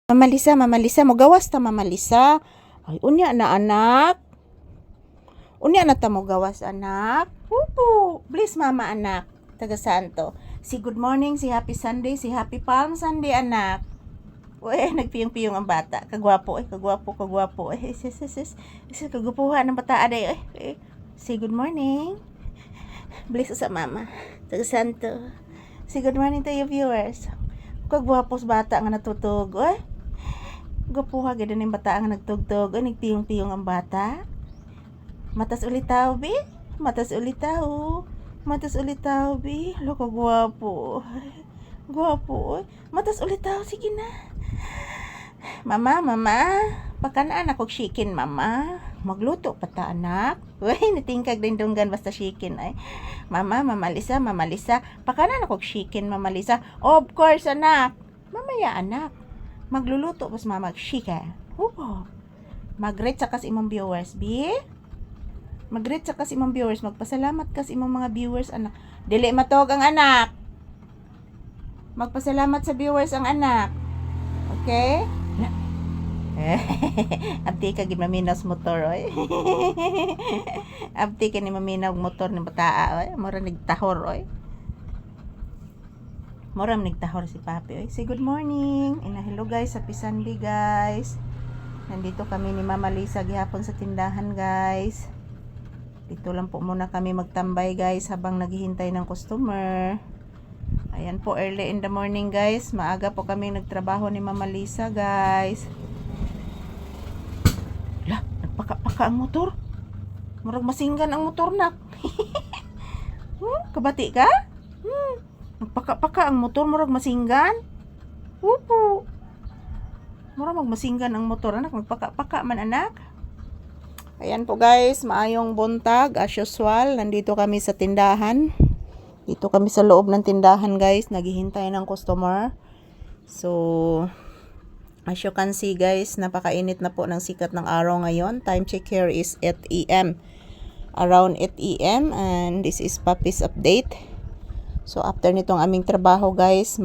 Mama Lisa, Mama Lisa, mo gawas ta Mama Lisa. Ay, unya na anak. Unya na ta mo gawas anak. Upo, please mama anak. Taga Santo. Si good morning, si happy Sunday, si happy Palm Sunday anak. Uy, nagpiyong-piyong ang bata. Kagwapo, kagwapo. Kagwapuhan ng bata aday. Si good morning. Bless sa mama. Taga Santo. Si good morning to your viewers. Kagwapos bata nga natutog. Gwapuha gid ning bata nga nagtugtog. Nagpiyong-piyong ang bata. Matas ulitaw bi. Matas ulitaw bi. Loko gwapo. Gwapo. Matas ulitaw sige na. Mama. Pakanaan ako chicken mama. Magluto pa ta anak. Uy, natingkag din dunggan basta chicken ay. Mama Lisa. Pakanaan ako chicken Mama Lisa. Of course anak. Mamaya anak. Magluluto pas mama chicken. Upo. Mag-rate sa kas imong viewers bi. Mag-rate sa kas imong viewers. Magpasalamat kas imong mga viewers anak. Dili matog ang anak. Magpasalamat sa viewers ang anak. Okay? Abdi ka gid maminas motor oy. Abdi ka ni maminaw motor ni bataa oy. Mura nigtahor oy. Mura nigtahor si Papi oy. Say good morning. Hello guys, happy Sunday guys. Nandito kami ni Mama Lisa gihapon sa tindahan guys. Dito lang po muna kami magtambay guys habang naghihintay ng customer. Ayan po, early in the morning guys. Maaga po kami nagtrabaho ni Mama Lisa guys. Lah, nagpaka-paka ang motor. Murag masinggan ang motor nak. Kabati ka? Nagpaka-paka ang motor, murag masinggan. Upo. Murag magmasinggan ang motor anak, nagpaka-paka man anak. Ayan po guys, maayong buntag as usual. Nandito kami sa tindahan. Dito kami sa loob ng tindahan guys, naghihintay ng customer. So, as you can see guys, napakainit na po ng sikat ng araw ngayon. Time check here is 8 AM. Around 8 AM and this is Papi's update. So, after nitong aming trabaho guys,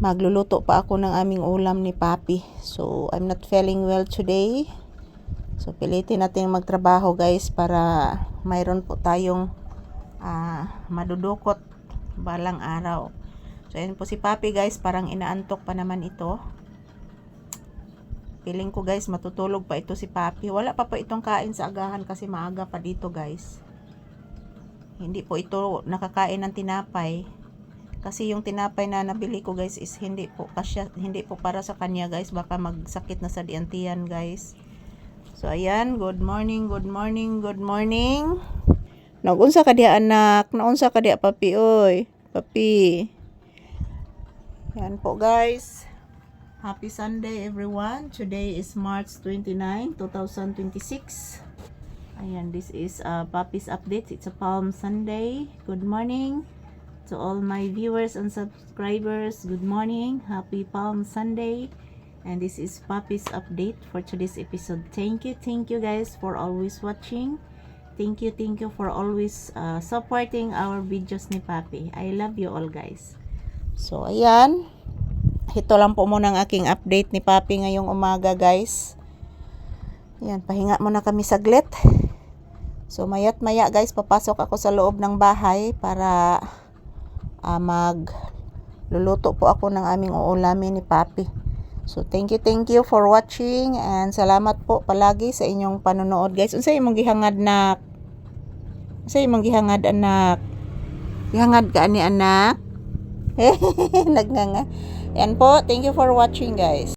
magluluto pa ako ng aming ulam ni Papi. So, I'm not feeling well today. So, pilitin natin magtrabaho guys para mayroon po tayong madudukot balang araw. So, ayan po si Papi guys, parang inaantok pa naman ito. Feeling ko guys, matutulog pa ito si Papi. Wala pa itong kain sa agahan kasi maaga pa dito guys. Hindi po ito nakakain ng tinapay. Kasi yung tinapay na nabili ko guys is hindi po para sa kanya guys. Baka magsakit na sa diantiyan guys. So ayan, good morning. Nagunsa ka diya anak? Naunsa ka diya Papi oy? Papi. Yan po guys. Happy Sunday everyone. Today is March 29, 2026. Ayan, this is Papi's update. It's a Palm Sunday. Good morning to all my viewers and subscribers. Good morning. Happy Palm Sunday. And this is Papi's update for today's episode. Thank you guys for always watching. Thank you for always supporting our videos ni Papi. I love you all guys. So ayan, ito lang po muna ang aking update ni Papi ngayong umaga guys. Ayan, pahinga muna kami saglit. So mayat maya guys, papasok ako sa loob ng bahay para magluluto po ako ng aming uulamin ni Papi. So thank you for watching and salamat po palagi sa inyong panonood guys. Unsay imong gihangad nak? Unsay imong gihangad anak? Gihangad ka ani anak? Nagnganga. Yan po, thank you for watching guys.